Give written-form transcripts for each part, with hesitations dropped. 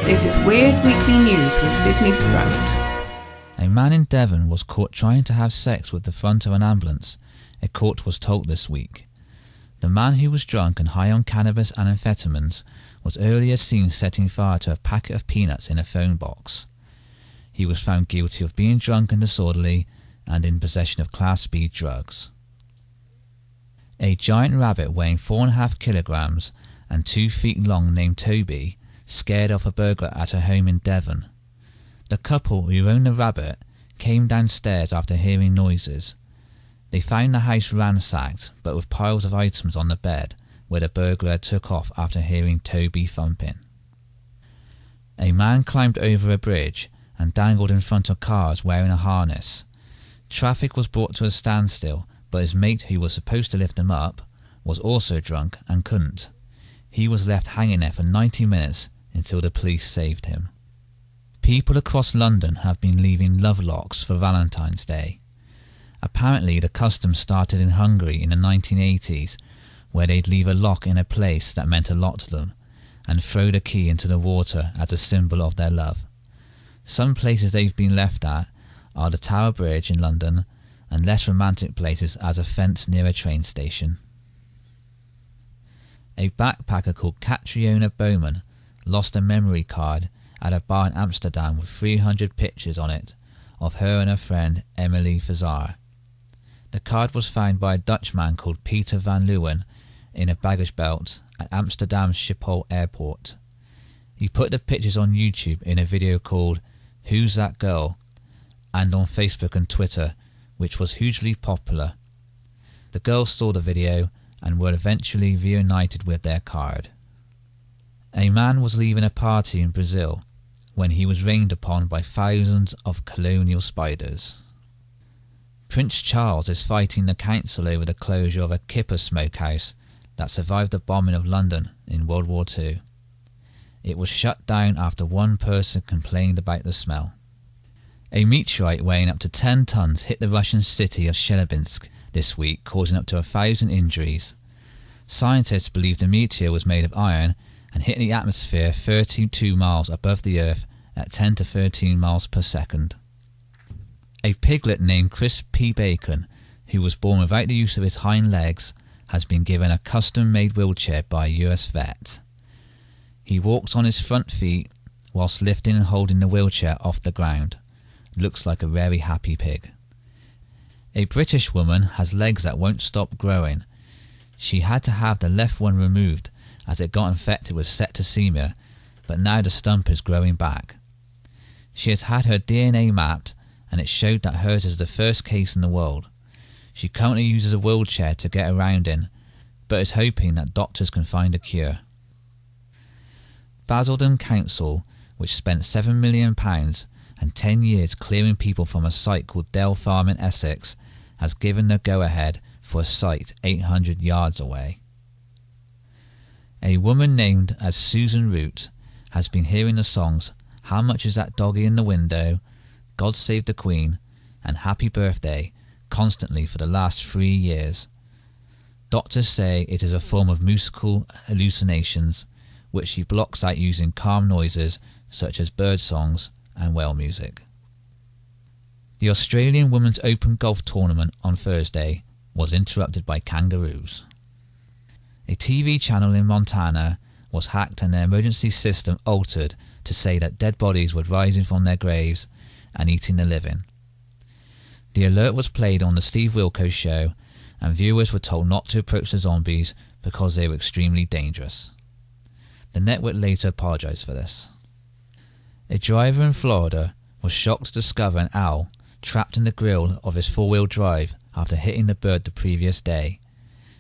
This is Weird Weekly News with Sydney Sprout. A man in Devon was caught trying to have sex with the front of an ambulance, a court was told this week. The man, who was drunk and high on cannabis and amphetamines, was earlier seen setting fire to a packet of peanuts in a phone box. He was found guilty of being drunk and disorderly and in possession of Class B drugs. A giant rabbit weighing 4.5 kilograms and 2 feet long named Toby scared off a burglar at her home in Devon. The couple who owned the rabbit came downstairs after hearing noises. They found the house ransacked, but with piles of items on the bed where the burglar took off after hearing Toby thumping. A man climbed over a bridge and dangled in front of cars wearing a harness. Traffic was brought to a standstill, but his mate, who was supposed to lift him up, was also drunk and couldn't. He was left hanging there for 90 minutes until the police saved him. People across London have been leaving love locks for Valentine's Day. Apparently the custom started in Hungary in the 1980s, where they'd leave a lock in a place that meant a lot to them and throw the key into the water as a symbol of their love. Some places they've been left at are the Tower Bridge in London and less romantic places as a fence near a train station. A backpacker called Catriona Bowman lost a memory card at a bar in Amsterdam with 300 pictures on it of her and her friend Emily Fazar. The card was found by a Dutchman called Peter van Leeuwen in a baggage belt at Amsterdam's Schiphol airport. He put the pictures on YouTube in a video called Who's That Girl? And on Facebook and Twitter, which was hugely popular. The girls saw the video and were eventually reunited with their card. A man was leaving a party in Brazil when he was rained upon by thousands of colonial spiders. Prince Charles is fighting the council over the closure of a kipper smokehouse that survived the bombing of London in World War II. It was shut down after one person complained about the smell. A meteorite weighing up to 10 tons hit the Russian city of Chelyabinsk this week, causing up to 1,000 injuries. Scientists believe the meteor was made of iron and hit the atmosphere 32 miles above the Earth at 10 to 13 miles per second. A piglet named Chris P. Bacon, who was born without the use of his hind legs, has been given a custom-made wheelchair by a US vet. He walks on his front feet whilst lifting and holding the wheelchair off the ground. Looks like a very happy pig. A British woman has legs that won't stop growing. She had to have the left one removed as it got infected with septicemia, but now the stump is growing back. She has had her DNA mapped and it showed that hers is the first case in the world. She currently uses a wheelchair to get around in, but is hoping that doctors can find a cure. Basildon Council, which spent £7 million and 10 years clearing people from a site called Dale Farm in Essex, has given the go-ahead for a site 800 yards away. A woman named as Susan Root has been hearing the songs How Much Is That Doggy in the Window, God Save the Queen and Happy Birthday constantly for the last 3 years. Doctors say it is a form of musical hallucinations which she blocks out using calm noises such as bird songs and whale music. The Australian Women's Open Golf Tournament on Thursday was interrupted by kangaroos. A TV channel in Montana was hacked and their emergency system altered to say that dead bodies were rising from their graves and eating the living. The alert was played on the Steve Wilkos show and viewers were told not to approach the zombies because they were extremely dangerous. The network later apologised for this. A driver in Florida was shocked to discover an owl trapped in the grille of his four-wheel drive after hitting the bird the previous day.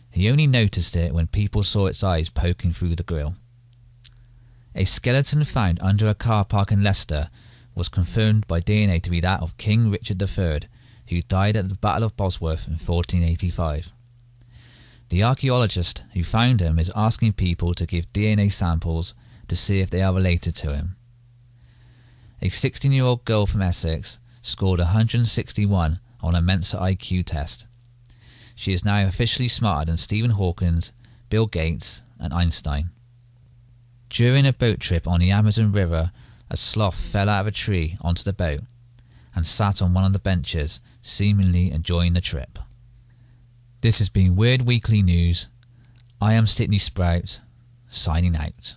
He only noticed it when people saw its eyes poking through the grille. A skeleton found under a car park in Leicester was confirmed by DNA to be that of King Richard III, who died at the Battle of Bosworth in 1485. The archaeologist who found him is asking people to give DNA samples to see if they are related to him. A 16-year-old girl from Essex scored 161 on a Mensa IQ test. She is now officially smarter than Stephen Hawking, Bill Gates and Einstein. During a boat trip on the Amazon River, a sloth fell out of a tree onto the boat and sat on one of the benches, seemingly enjoying the trip. This has been Weird Weekly News. I am Sydney Sprout, signing out.